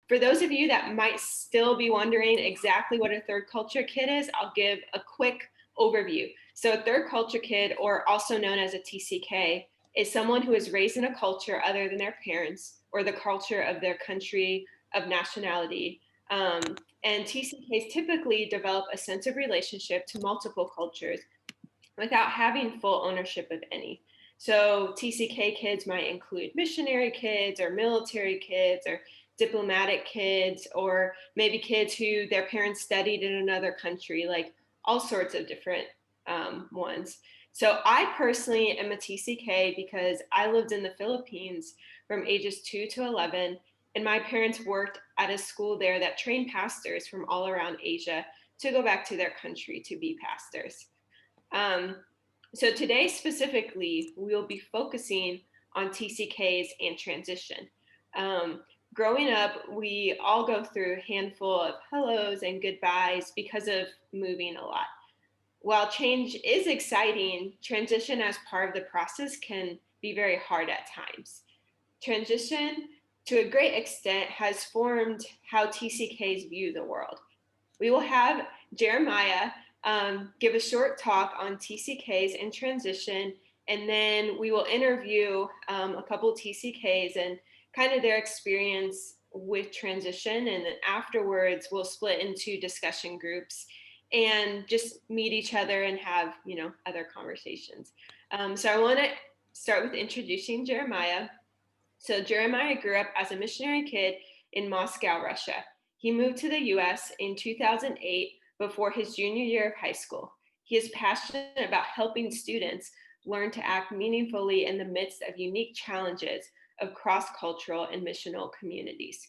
For those of you that might still be wondering exactly what a third culture kid is, I'll give a quick overview. So a third culture kid, or also known as a TCK, is someone who is raised in a culture other than their parents or the culture of their country of nationality. And TCKs typically develop a sense of relationship to multiple cultures without having full ownership of any. So TCK kids might include missionary kids or military kids or diplomatic kids, or maybe kids who their parents studied in another country, like all sorts of different ones. So I personally am a TCK because I lived in the Philippines from ages 2 to 11, and my parents worked at a school there that trained pastors from all around Asia to go back to their country to be pastors. Um, so today specifically, we'll be focusing on TCKs and transition. Growing up, we all go through a handful of hellos and goodbyes because of moving a lot. While change is exciting, transition as part of the process can be very hard at times. Transition, to a great extent, has formed how TCKs view the world. We will have Jeremiah give a short talk on TCKs and transition, and then we will interview a couple of TCKs and kind of their experience with transition. And then afterwards, we'll split into discussion groups and just meet each other and have, other conversations. So I want to start with introducing Jeremiah. So Jeremiah grew up as a missionary kid in Moscow, Russia. He moved to the US in 2008 before his junior year of high school. He is passionate about helping students learn to act meaningfully in the midst of unique challenges of cross-cultural and missional communities.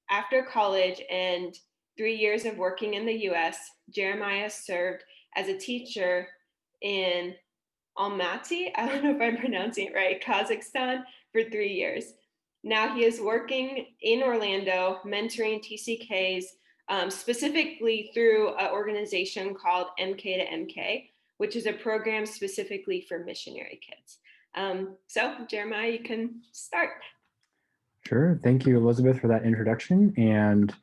After college and 3 years of working in the US, Jeremiah served as a teacher in Almaty, I don't know if I'm pronouncing it right, Kazakhstan, for 3 years. Now he is working in Orlando, mentoring TCKs, specifically through an organization called MK to MK, which is a program specifically for missionary kids. So Jeremiah, you can start. Sure. Thank you, Elizabeth, for that introduction. And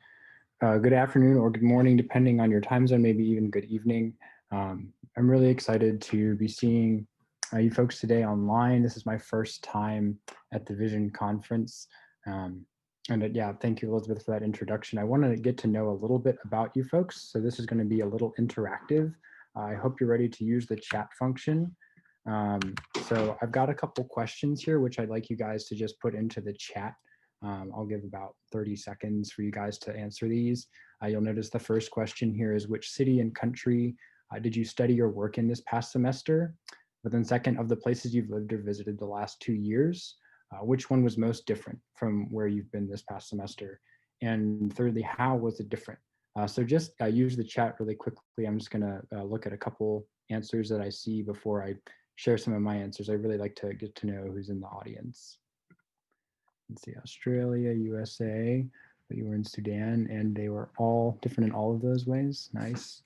good afternoon or good morning, depending on your time zone, maybe even good evening. I'm really excited to be seeing you folks today online. This is my first time at the Vision Conference. Yeah, thank you, Elizabeth, for that introduction. I want to get to know a little bit about you folks. So this is going to be a little interactive. I hope you're ready to use the chat function. So I've got a couple questions here, which I'd like you guys to just put into the chat. I'll give about 30 seconds for you guys to answer these. You'll notice the first question here is, which city and country did you study or work in this past semester? But then second, of the places you've lived or visited the last 2 years, which one was most different from where you've been this past semester? And thirdly, how was it different? So just use the chat really quickly. I'm just gonna look at a couple answers that I see before I share some of my answers. I really like to get to know who's in the audience. Let's see, Australia, USA, but you were in Sudan, and they were all different in all of those ways. Nice.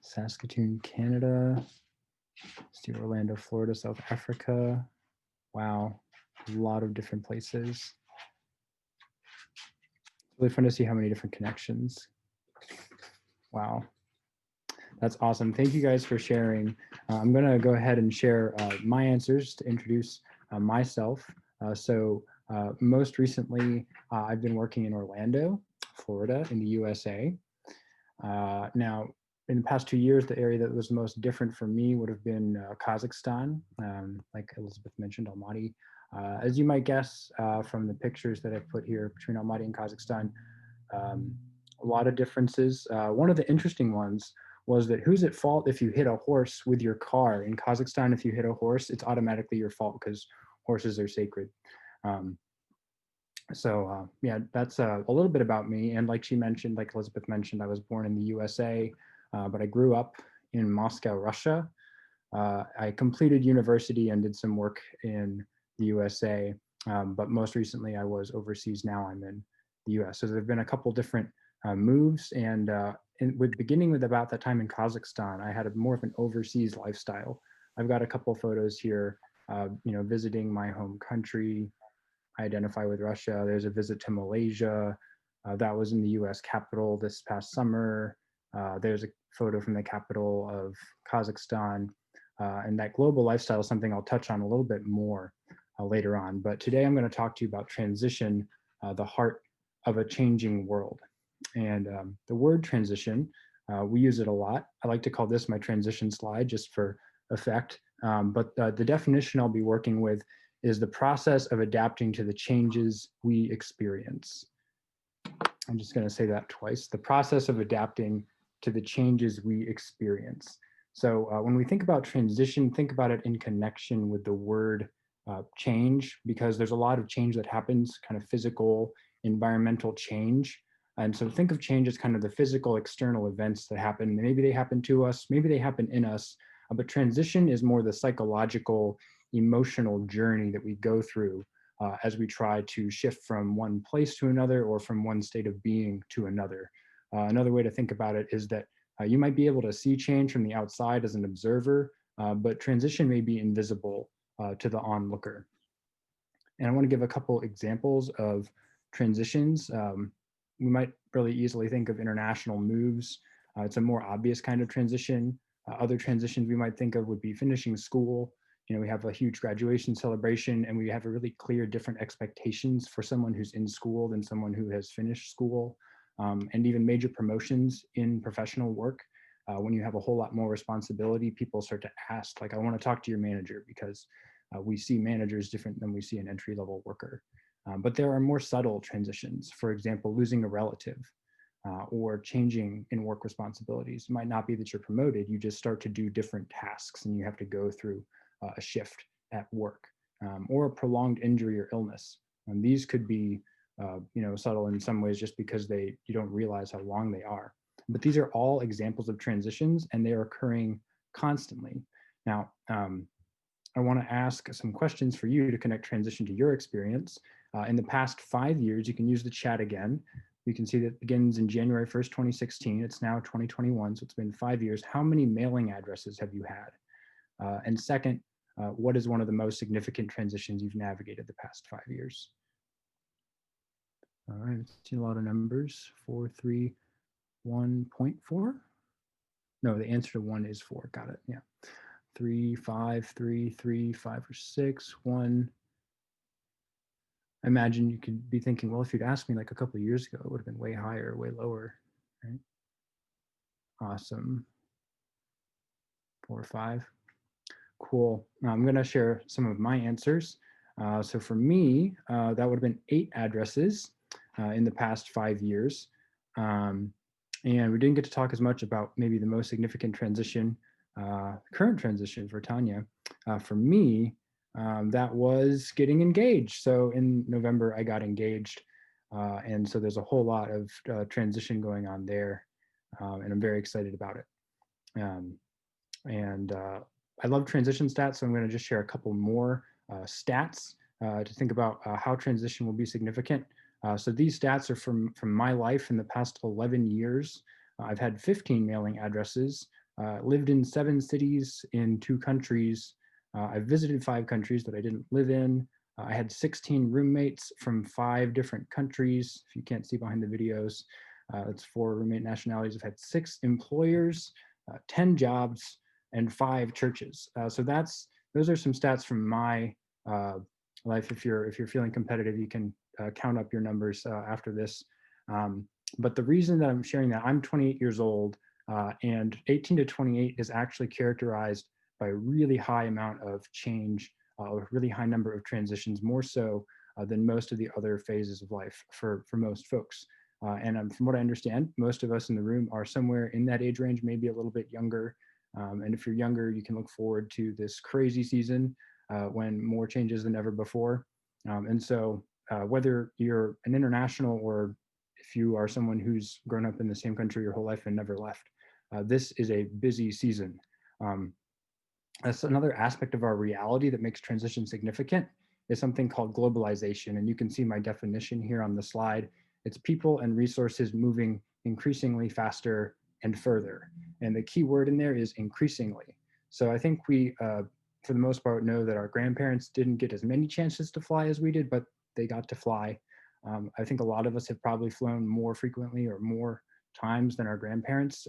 Saskatoon, Canada. Let's see, Orlando, Florida, South Africa. Wow, a lot of different places. It's really fun to see how many different connections. Wow. That's awesome. Thank you guys for sharing. I'm going to go ahead and share my answers to introduce myself. Most recently, I've been working in Orlando, Florida, in the USA. Now, in the past 2 years, the area that was the most different for me would have been Kazakhstan, like Elizabeth mentioned, Almaty. As you might guess from the pictures that I've put here between Almaty and Kazakhstan, a lot of differences. One of the interesting ones was that who's at fault if you hit a horse with your car? In Kazakhstan, if you hit a horse, it's automatically your fault because horses are sacred. Yeah, that's a little bit about me. And like she mentioned, like Elizabeth mentioned, I was born in the USA, but I grew up in Moscow, Russia. I completed university and did some work in the USA, but most recently I was overseas. Now I'm in the US. So there've been a couple different moves, and beginning with about that time in Kazakhstan, I had more of an overseas lifestyle. I've got a couple photos here, visiting my home country. I identify with Russia. There's a visit to Malaysia, That was in the US Capitol this past summer. There's a photo from the capital of Kazakhstan. And that global lifestyle is something I'll touch on a little bit more later on. But today I'm going to talk to you about transition, the heart of a changing world. And the word transition, we use it a lot. I like to call this my transition slide just for effect. But the definition I'll be working with is the process of adapting to the changes we experience. I'm just going to say that twice. The process of adapting to the changes we experience. So when we think about transition, think about it in connection with the word change, because there's a lot of change that happens, kind of physical, environmental change. And so think of change as kind of the physical external events that happen. Maybe they happen to us, maybe they happen in us, but transition is more the psychological, emotional journey that we go through as we try to shift from one place to another or from one state of being to another. Another way to think about it is that you might be able to see change from the outside as an observer, but transition may be invisible to the onlooker. And I want to give a couple examples of transitions. We might really easily think of international moves. It's a more obvious kind of transition. Other transitions we might think of would be finishing school. We have a huge graduation celebration, and we have a really clear different expectations for someone who's in school than someone who has finished school. And even major promotions in professional work. When you have a whole lot more responsibility, people start to ask, like, I want to talk to your manager, because we see managers different than we see an entry-level worker. But there are more subtle transitions. For example, losing a relative or changing in work responsibilities. It might not be that you're promoted, you just start to do different tasks and you have to go through a shift at work, or a prolonged injury or illness. And these could be subtle in some ways just because you don't realize how long they are. But these are all examples of transitions, and they are occurring constantly. Now, I want to ask some questions for you to connect transition to your experience. In the past 5 years, you can use the chat again. You can see that it begins in January 1st, 2016. It's now 2021, so it's been 5 years. How many mailing addresses have you had? And second, what is one of the most significant transitions you've navigated the past 5 years? All right, let's see a lot of numbers. 431.4. No, the answer to 1 is 4. Got it. Yeah. 3, 5, 3, 3, 5 or 6, 1. I imagine you could be thinking, well, if you'd asked me like a couple of years ago, it would have been way higher, way lower, right? Awesome. 4 or 5. Cool. Now I'm going to share some of my answers. So for me, that would have been 8 addresses in the past 5 years. And we didn't get to talk as much about maybe the most significant transition, current transition for Tanya. For me, that was getting engaged. So in November, I got engaged. And so there's a whole lot of transition going on there. And I'm very excited about it. I love transition stats, so I'm going to just share a couple more stats to think about how transition will be significant. So these stats are from my life in the past 11 years. I've had 15 mailing addresses, lived in 7 cities in 2 countries. I visited 5 countries that I didn't live in. I had 16 roommates from 5 different countries. If you can't see behind the videos, it's 4 roommate nationalities. I've had 6 employers, 10 jobs, and 5 churches. So those are some stats from my life. If you're feeling competitive, you can count up your numbers after this. But the reason that I'm sharing that, I'm 28 years old, and 18 to 28 is actually characterized by a really high amount of change, a really high number of transitions, more so than most of the other phases of life for most folks. And from what I understand, most of us in the room are somewhere in that age range, maybe a little bit younger. And if you're younger, you can look forward to this crazy season when more changes than ever before. And so whether you're an international or if you are someone who's grown up in the same country your whole life and never left, this is a busy season. That's another aspect of our reality that makes transition significant, is something called globalization. And you can see my definition here on the slide. It's people and resources moving increasingly faster and further. And the key word in there is increasingly. So I think we, for the most part, know that our grandparents didn't get as many chances to fly as we did, but they got to fly. I think a lot of us have probably flown more frequently or more times than our grandparents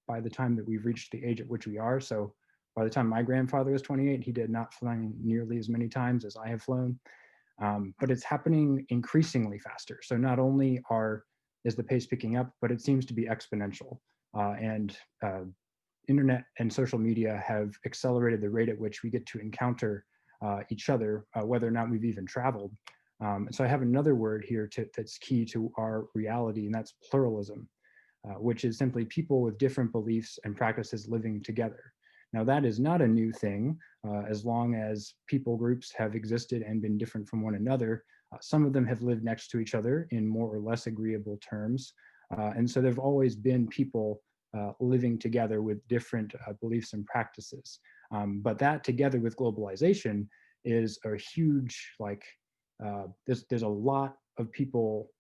by the time that we've reached the age at which we are. So by the time my grandfather was 28, he did not fly nearly as many times as I have flown. But it's happening increasingly faster. So not only is the pace picking up, but it seems to be exponential. And internet and social media have accelerated the rate at which we get to encounter each other, whether or not we've even traveled. And so I have another word here that's key to our reality, and that's pluralism, which is simply people with different beliefs and practices living together. Now, that is not a new thing, as long as people groups have existed and been different from one another. Some of them have lived next to each other in more or less agreeable terms. And so there've always been people living together with different beliefs and practices. But that together with globalization is a huge, there's a lot of people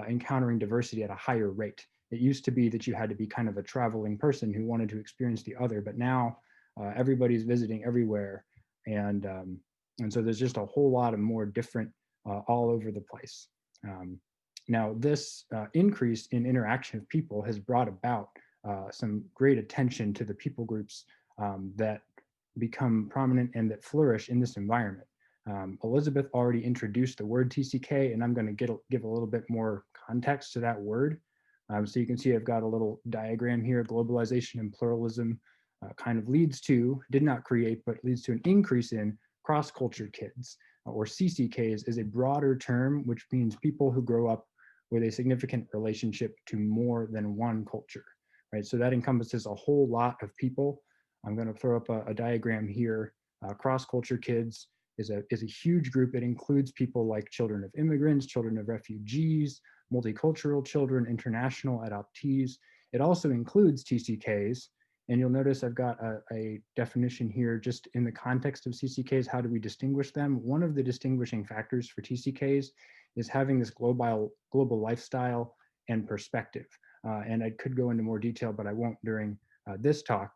encountering diversity at a higher rate. It used to be that you had to be kind of a traveling person who wanted to experience the other, but now everybody's visiting everywhere. And so there's just a whole lot of more different all over the place. Now, this increase in interaction of people has brought about some great attention to the people groups that become prominent and that flourish in this environment. Elizabeth already introduced the word TCK, and I'm going to give a little bit more context to that word. So you can see I've got a little diagram here. Globalization and pluralism kind of did not create, but leads to an increase in cross-culture kids, or CCKs is a broader term, which means people who grow up with a significant relationship to more than one culture, right? So that encompasses a whole lot of people. I'm going to throw up a diagram here. Cross-culture kids is a huge group. It includes people like children of immigrants, children of refugees, multicultural children, international adoptees. It also includes TCKs. And you'll notice I've got a definition here just in the context of CCKs. How do we distinguish them? One of the distinguishing factors for TCKs is having this global lifestyle and perspective. And I could go into more detail, but I won't during this talk.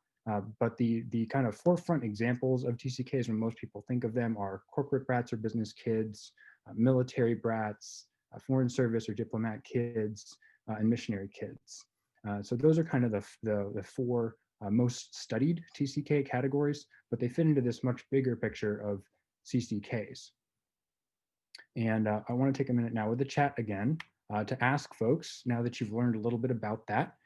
But the kind of forefront examples of TCKs when most people think of them are corporate brats or business kids, military brats, foreign service or diplomat kids, and missionary kids. So those are kind of the four most studied TCK categories, but they fit into this much bigger picture of CCKs. And I want to take a minute now with the chat again to ask folks, now that you've learned a little bit about that,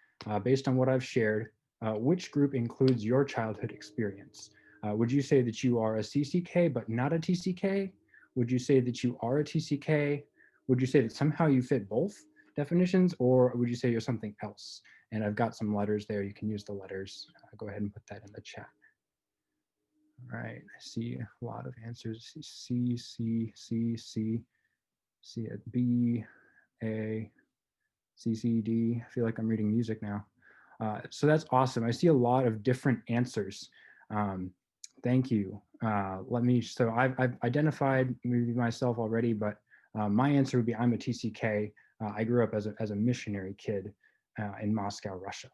based on what I've shared, which group includes your childhood experience? Would you say that you are a CCK but not a TCK? Would you say that you are a TCK? Would you say that somehow you fit both definitions, or would you say you're something else? And I've got some letters there. You can use the letters. Go ahead and put that in the chat. All right, I see a lot of answers. C, C, C, C, C at B, A, C, C, D. I feel like I'm reading music now. So that's awesome. I see a lot of different answers. Thank you. So I've identified maybe myself already, but my answer would be I'm a TCK. I grew up as a missionary kid in Moscow, Russia.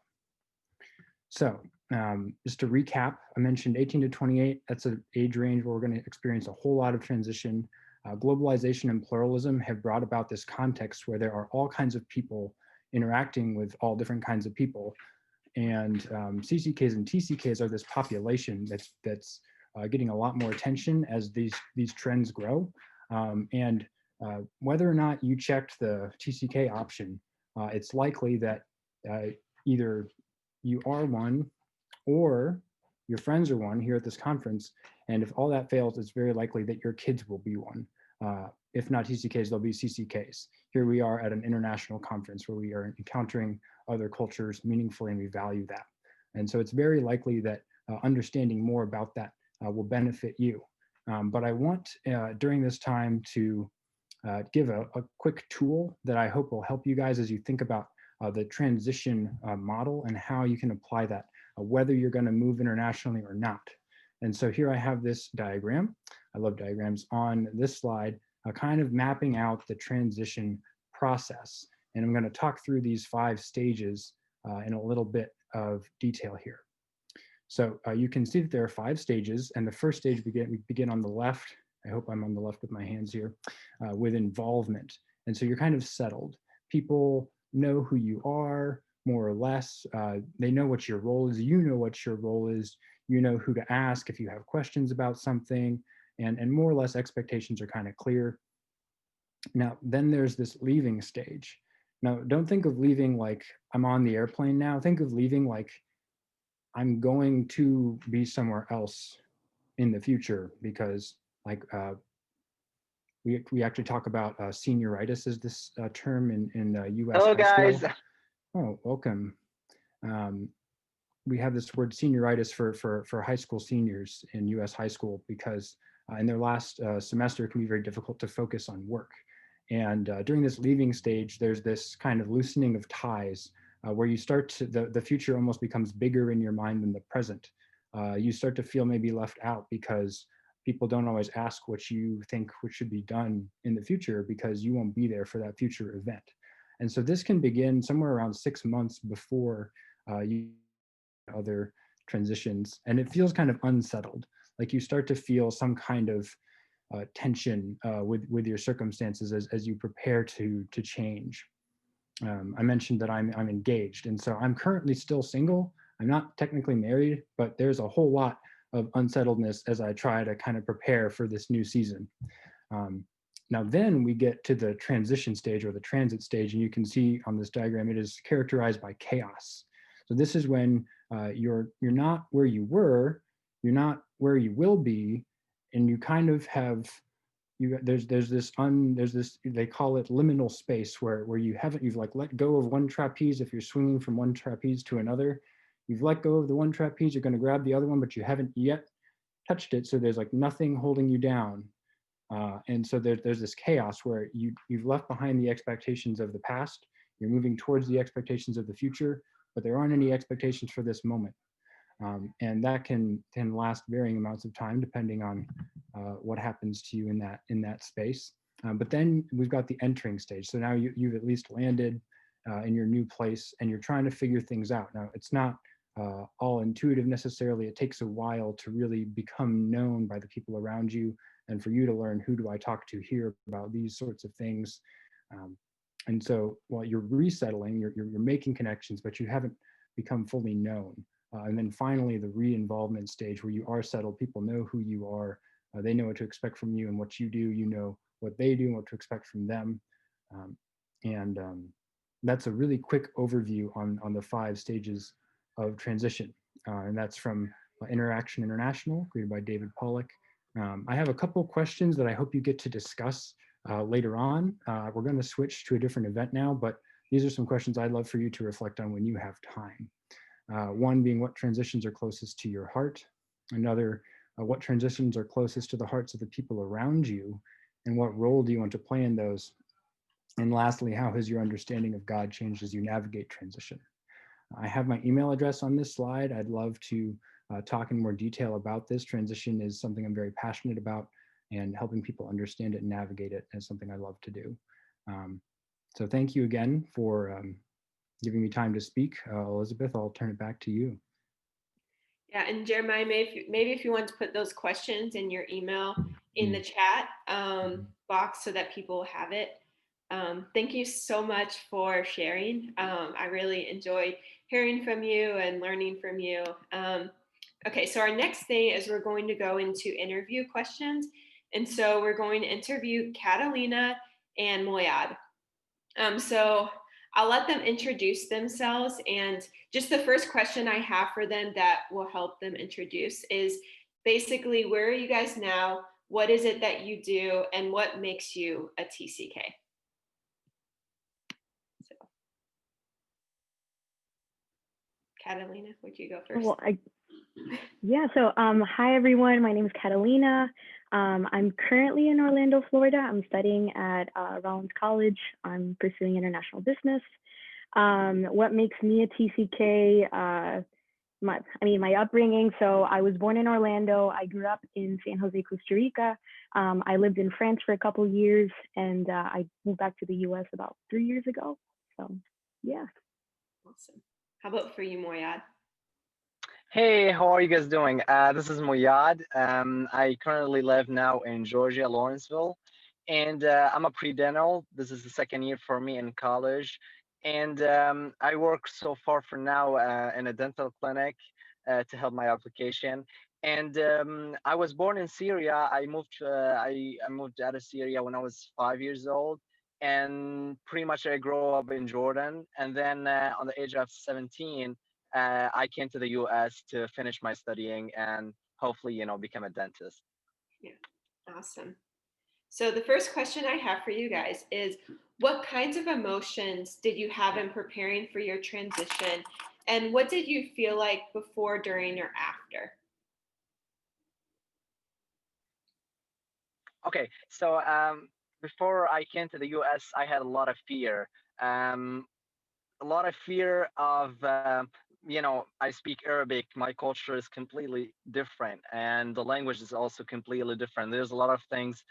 So just to recap, I mentioned 18 to 28. That's an age range where we're going to experience a whole lot of transition. Globalization and pluralism have brought about this context where there are all kinds of people interacting with all different kinds of people. And CCKs and TCKs are this population that's getting a lot more attention as these trends grow. And whether or not you checked the TCK option, it's likely that either you are one or your friends are one here at this conference. And if all that fails, it's very likely that your kids will be one. If not TCKs, they'll be CCKs. Here we are at an international conference where we are encountering other cultures meaningfully, and we value that. And so it's very likely that understanding more about that will benefit you. But I want during this time to give a quick tool that I hope will help you guys as you think about the transition model and how you can apply that, whether you're going to move internationally or not. And so here I have this diagram. I love diagrams on this slide, kind of mapping out the transition process. And I'm going to talk through these 5 stages in a little bit of detail here. So you can see that there are 5 stages, and the first stage we begin on the left. I hope I'm on the left with my hands here, with involvement. And so you're kind of settled. People know who you are, more or less. They know what your role is. You know what your role is. You know who to ask if you have questions about something. And more or less expectations are kind of clear. Now, then there's this leaving stage. Now, don't think of leaving like I'm on the airplane now. Think of leaving like I'm going to be somewhere else in the future, because like we actually talk about senioritis as this term in US Hello, high school. guys. Oh, welcome. Um, we have this word senioritis for high school seniors in US high school, because in their last semester it can be very difficult to focus on work. And during this leaving stage, there's this kind of loosening of ties where you start to, the future almost becomes bigger in your mind than the present. You start to feel maybe left out because people don't always ask what you think what should be done in the future, because you won't be there for that future event. And so this can begin somewhere around 6 months before you other transitions, and it feels kind of unsettled. Like you start to feel some kind of tension with your circumstances as you prepare to change. I mentioned that I'm engaged, and so I'm currently still single. I'm not technically married, but there's a whole lot of unsettledness as I try to kind of prepare for this new season. Um, Now then we get to the transition stage, or the transit stage, and you can see on this diagram it is characterized by chaos. So this is when you're not where you were, you're not where you will be, and you kind of have there's this they call it liminal space, where you've like let go of one trapeze. If you're swinging from one trapeze to another, you've let go of the one trapeze, you're going to grab the other one, but you haven't yet touched it. So there's like nothing holding you down. And so there's this chaos where you've left behind the expectations of the past, you're moving towards the expectations of the future, but there aren't any expectations for this moment. And that can last varying amounts of time depending on what happens to you in that space. But then we've got the entering stage. So now you've at least landed in your new place, and you're trying to figure things out. Now it's not all intuitive necessarily. It takes a while to really become known by the people around you, and for you to learn, who do I talk to here about these sorts of things. And so while you're resettling, you're making connections, but you haven't become fully known. And then finally, the re-involvement stage, where you are settled, people know who you are, they know what to expect from you and what you do, you know what they do and what to expect from them. And that's a really quick overview on the 5 stages of transition. And that's from Interaction International, created by David Pollock. I have a couple questions that I hope you get to discuss later on. We're going to switch to a different event now, but these are some questions I'd love for you to reflect on when you have time. One being, what transitions are closest to your heart? Another, what transitions are closest to the hearts of the people around you? And what role do you want to play in those? And lastly, how has your understanding of God changed as you navigate transition? I have my email address on this slide. I'd love to talk in more detail about this. Transition is something I'm very passionate about, and helping people understand it and navigate it is something I love to do. So thank you again for giving me time to speak. Elizabeth, I'll turn it back to you. Yeah, and Jeremiah, maybe if you want to put those questions in your email in the chat box so that people have it. Thank you so much for sharing. I really enjoyed hearing from you and learning from you. Okay, so our next thing is we're going to go into interview questions. And so we're going to interview Catalina and Moyad. So I'll let them introduce themselves. And just the first question I have for them that will help them introduce is basically, where are you guys now? What is it that you do? And what makes you a TCK? So, Catalina, would you go first? Well, yeah, so hi everyone, my name is Catalina. I'm currently in Orlando, Florida. I'm studying at Rollins College. I'm pursuing international business. What makes me a TCK? My upbringing. So I was born in Orlando. I grew up in San Jose, Costa Rica. I lived in France for a couple years, and I moved back to the US about 3 years ago. So yeah. Awesome. How about for you, Moyad? Hey, how are you guys doing? This is Moyad. I currently live now in Georgia, Lawrenceville, and I'm a pre-dental. This is the second year for me in college, and I work so far for now in a dental clinic to help my application. And I was born in Syria. I moved out of Syria when I was 5 years old, and pretty much I grew up in Jordan. And then on the age of 17, I came to the U.S. to finish my studying and hopefully, become a dentist. Yeah, awesome. So the first question I have for you guys is, what kinds of emotions did you have in preparing for your transition? And what did you feel like before, during, or after? Okay, so before I came to the US, I had a lot of fear. Um, a lot of fear of, I speak Arabic. My culture is completely different, and the language is also completely different. There's a lot of things,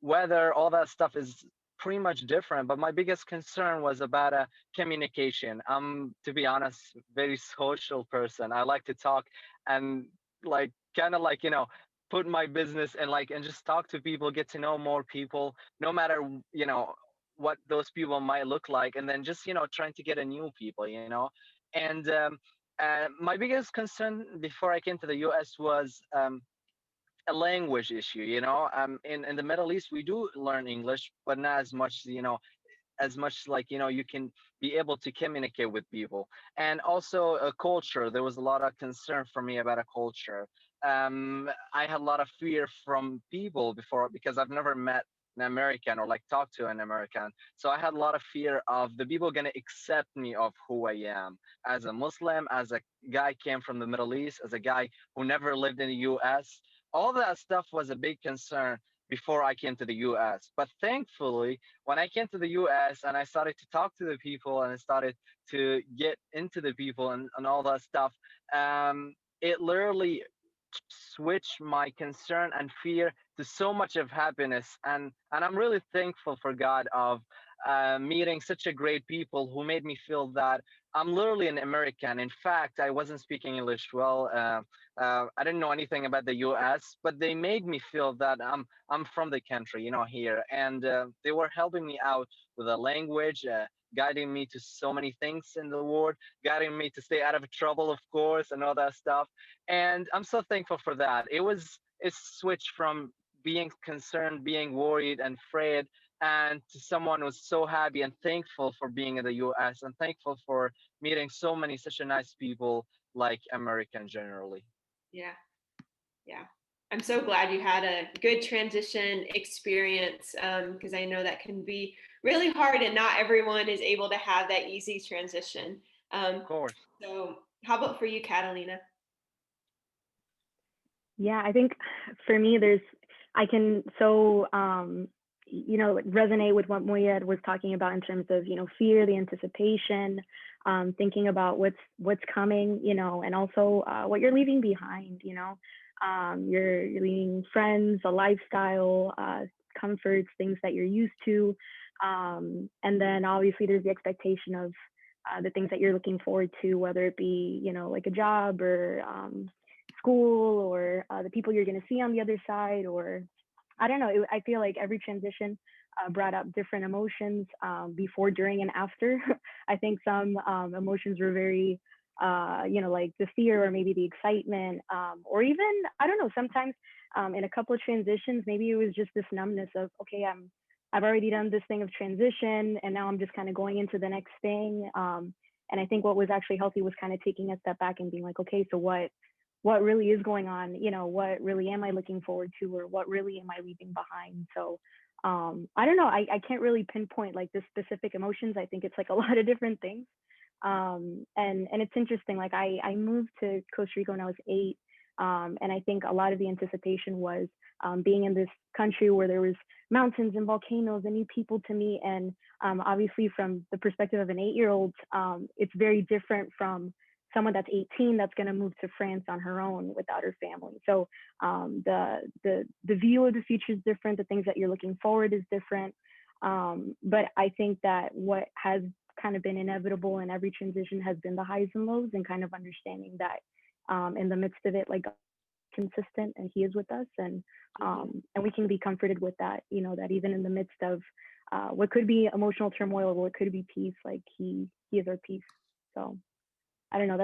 whether all that stuff is pretty much different. But my biggest concern was about communication. I'm, to be honest, very social person. I like to talk and like kind of like put my business and and just talk to people, get to know more people, no matter what those people might look like, and then just trying to get a new people, and my biggest concern before I came to the US was a language issue. In the Middle East we do learn English, but not as much, as much like you can be able to communicate with people. And also a culture, there was a lot of concern for me about a culture. I had a lot of fear from people before because I've never met an American or like talked to an American. So I had a lot of fear of the people going to accept me of who I am as a Muslim, as a guy came from the Middle East, as a guy who never lived in the US. All that stuff was a big concern before I came to the US. But thankfully, when I came to the US and I started to talk to the people and I started to get into the people and all that stuff, it literally switched my concern and fear to so much of happiness. And I'm really thankful for God of meeting such a great people who made me feel that I'm literally an American. In fact, I wasn't speaking English well. I didn't know anything about the U.S., but they made me feel that I'm from the country, here, and they were helping me out with the language, guiding me to so many things in the world, guiding me to stay out of trouble, of course, and all that stuff. And I'm so thankful for that. It's switched from being concerned, being worried and afraid, and to someone who's so happy and thankful for being in the US and thankful for meeting so many such a nice people like American generally. Yeah, yeah. I'm so glad you had a good transition experience, because I know that can be really hard and not everyone is able to have that easy transition. Of course. So how about for you, Catalina? Yeah, I think for me, I can so, like resonate with what Moyed was talking about in terms of, fear, the anticipation, thinking about what's coming, and also what you're leaving behind, you're leaving friends, a lifestyle, comforts, things that you're used to. And then obviously there's the expectation of the things that you're looking forward to, whether it be, like a job or school or the people you're going to see on the other side, or I don't know. I feel like every transition brought up different emotions before, during, and after. I think some emotions were very, like the fear or maybe the excitement, or even, I don't know, sometimes in a couple of transitions, maybe it was just this numbness of, okay, I've already done this thing of transition and now I'm just kind of going into the next thing. And I think what was actually healthy was kind of taking a step back and being like, okay, so what really is going on, what really am I looking forward to, or what really am I leaving behind? So I don't know, I can't really pinpoint like the specific emotions. I think it's like a lot of different things. And it's interesting, like I moved to Costa Rica when I was 8. And I think a lot of the anticipation was being in this country where there was mountains and volcanoes and new people to meet. And obviously from the perspective of an 8-year-old, it's very different from someone that's 18 that's going to move to France on her own without her family. So the view of the future is different. The things that you're looking forward is different. But I think that what has kind of been inevitable in every transition has been the highs and lows, and kind of understanding that in the midst of it, like consistent, and He is with us, and we can be comforted with that. That even in the midst of what could be emotional turmoil, or what could be peace, like He is our peace. So I don't know.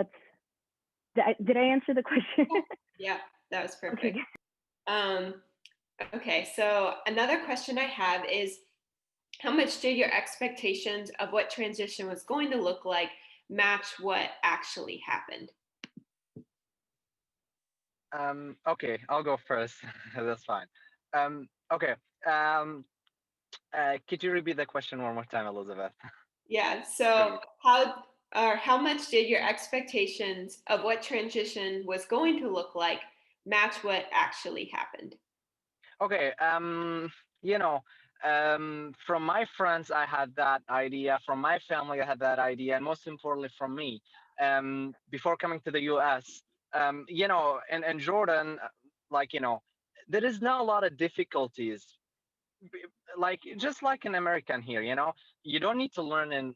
Did I answer the question? Yeah, that was perfect. Okay. Okay, so another question I have is, how much did your expectations of what transition was going to look like match what actually happened? Okay, I'll go first. That's fine. Okay. Could you repeat the question one more time, Elizabeth? Yeah, so how much did your expectations of what transition was going to look like match what actually happened? Okay. From my friends, I had that idea. From my family, I had that idea, and most importantly, from me, before coming to the U.S. In Jordan, there is not a lot of difficulties, like just like an American here. You don't need to learn in,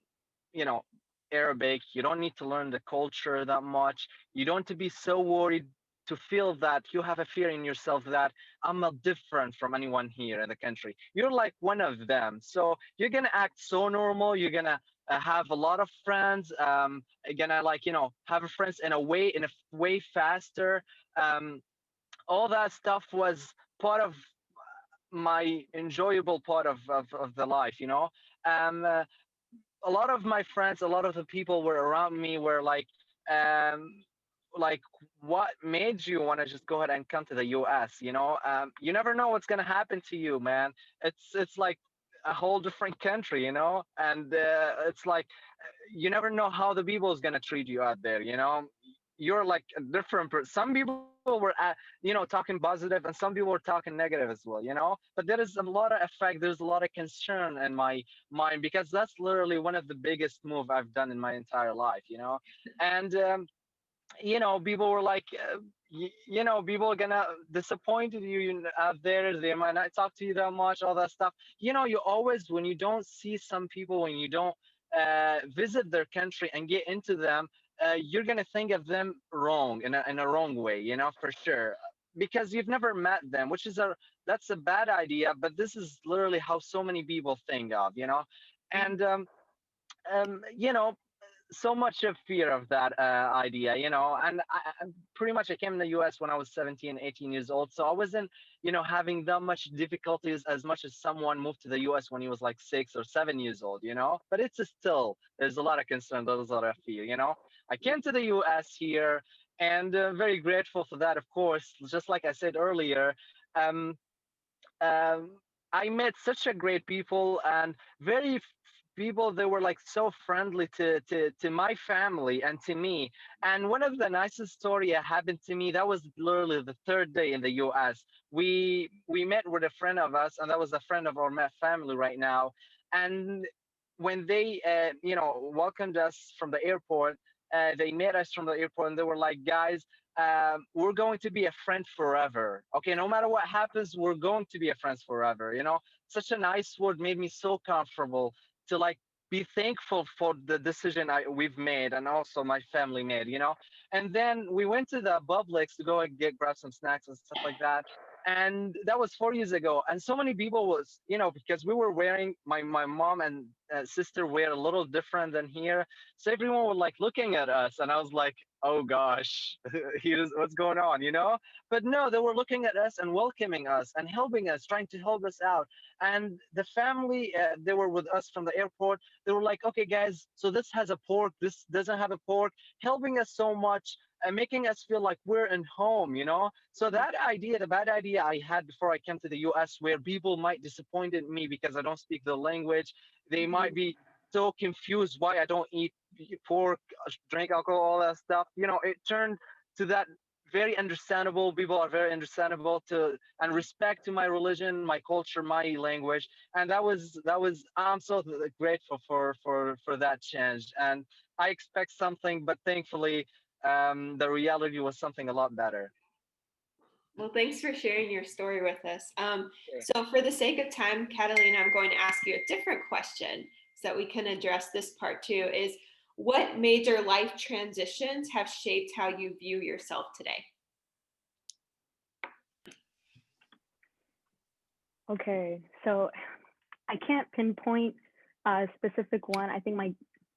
you know, Arabic. You don't need to learn the culture that much. You don't to be so worried to feel that you have a fear in yourself that I'm not different from anyone here in the country. You're like one of them. So you're gonna act so normal. You're gonna have a lot of friends. You're gonna have a friends in a way faster. Um, all that stuff was part of my enjoyable part of the life. Um, uh, a lot of my friends, a lot of the people were around me were um, like, what made you want to just go ahead and come to the US? You never know what's gonna happen to you, man. It's like a whole different country, and it's like you never know how the people is gonna treat you out there. You're like a different person. Some people were talking positive, and some people were talking negative as well. But there is a lot of effect. There's a lot of concern in my mind, because that's literally one of the biggest move I've done in my entire life. And people were like, people are gonna disappoint you out there. They might not talk to you that much, all that stuff. You always, when you don't see some people, when you don't visit their country and get into them, you're gonna think of them wrong, in a wrong way, for sure, because you've never met them, which is that's a bad idea. But this is literally how so many people think of, and you know so much of fear of that idea, and pretty much I came in the US when I was 17, 18 years old. So I wasn't, having that much difficulties as much as someone moved to the US when he was like 6 or 7 years old, but it's still, there's a lot of concern, there's a lot of fear, I came to the US here, and very grateful for that, of course. Just like I said earlier, um, um, I met such a great people, and very people that were like so friendly to my family and to me. And one of the nicest story that happened to me, that was literally the third day in the US. We met with a friend of us, and that was a friend of our family right now. And when they welcomed us from the airport, they met us from the airport, and they were like, guys, we're going to be a friend forever. Okay, no matter what happens, we're going to be a friends forever. Such a nice word, made me so comfortable to like be thankful for the decision we've made, and also my family made. And then we went to the Publix to go and grab some snacks and stuff like that. And that was 4 years ago, and so many people was, because we were wearing, my mom and sister wear a little different than here, so everyone was like looking at us, and I was like, oh gosh, here's what's going on, but no, they were looking at us and welcoming us and helping us, trying to help us out. And the family, they were with us from the airport, they were like, okay guys, so this has a pork, this doesn't have a pork, helping us so much and making us feel like we're in home. So that idea, the bad idea I had before I came to the US, where people might disappoint me because I don't speak the language, they might be so confused why I don't eat pork, drink alcohol, all that stuff. It turned to that very understandable. People are very understandable to and respect to my religion, my culture, my language, and that was. I'm so grateful for that change, and I expect something, but thankfully, the reality was something a lot better. Well, thanks for sharing your story with us. Sure. So for the sake of time, Catalina, I'm going to ask you a different question so that we can address this part too, is what major life transitions have shaped how you view yourself today? Okay, so I can't pinpoint a specific one. I think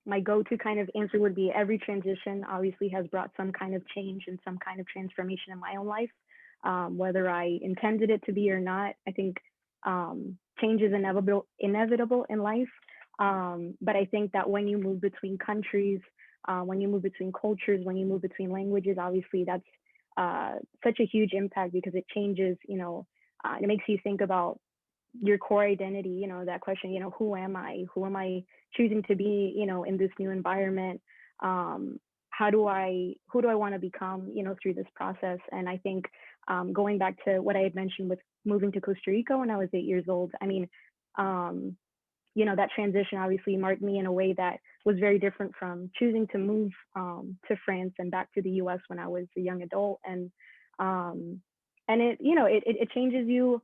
my go-to kind of answer would be every transition obviously has brought some kind of change and some kind of transformation in my own life, whether I intended it to be or not. I think change is inevitable in life. But I think that when you move between countries, when you move between cultures, when you move between languages, obviously that's such a huge impact because it changes, it makes you think about your core identity, that question, who am I? Who am I choosing to be, in this new environment? Who do I want to become, through this process? And I think going back to what I had mentioned with moving to Costa Rica when I was 8 years old, I mean, that transition obviously marked me in a way that was very different from choosing to move to France and back to the US when I was a young adult. And it changes you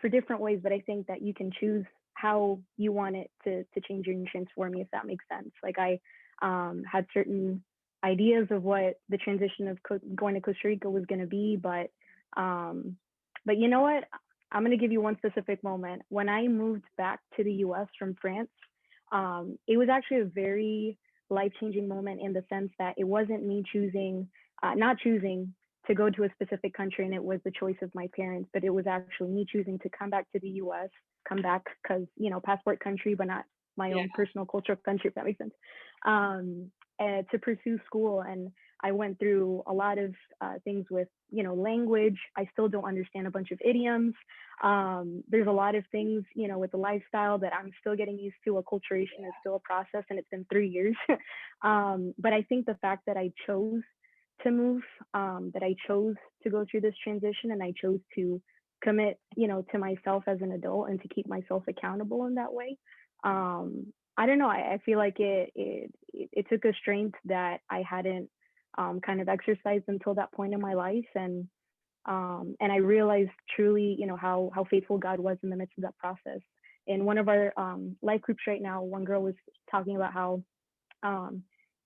for different ways, but I think that you can choose how you want it to change you and transform you, if that makes sense. Like I had certain ideas of what the transition of going to Costa Rica was going to be, but you know what? I'm going to give you one specific moment. When I moved back to the US from France, it was actually a very life-changing moment in the sense that it wasn't me not choosing to go to a specific country and it was the choice of my parents, but it was actually me choosing to come back to the US, come back because, passport country, but not my own personal cultural country, if that makes sense, to pursue school. And I went through a lot of things with, language. I still don't understand a bunch of idioms. There's a lot of things, with the lifestyle that I'm still getting used to. Acculturation is still a process and it's been 3 years. But I think the fact that I chose to move, that I chose to go through this transition and I chose to commit, to myself as an adult and to keep myself accountable in that way. I don't know. I feel like it took a strength that I hadn't kind of exercised until that point in my life, and I realized truly, how faithful God was in the midst of that process. In one of our life groups right now, one girl was talking about how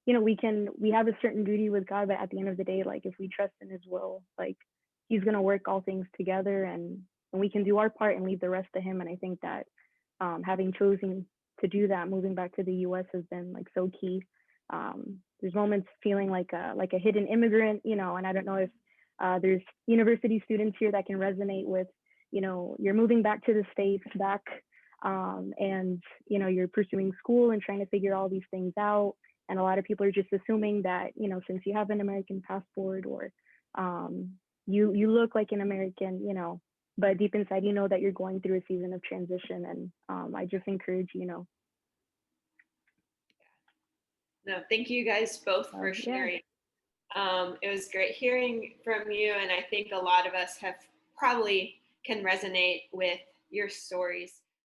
we have a certain duty with God, but at the end of the day, like if we trust in His will, like He's gonna work all things together, and we can do our part and leave the rest to Him. And I think that having chosen to do that, moving back to the U.S. has been like so key. There's moments feeling like a hidden immigrant, and I don't know if there's university students here that can resonate with, you're moving back to the States, and you're pursuing school and trying to figure all these things out. And a lot of people are just assuming that, since you have an American passport or you look like an American, but deep inside, that you're going through a season of transition. And I just encourage, No, thank you guys both for sharing. It was great hearing from you. And I think a lot of us probably can resonate with your stories.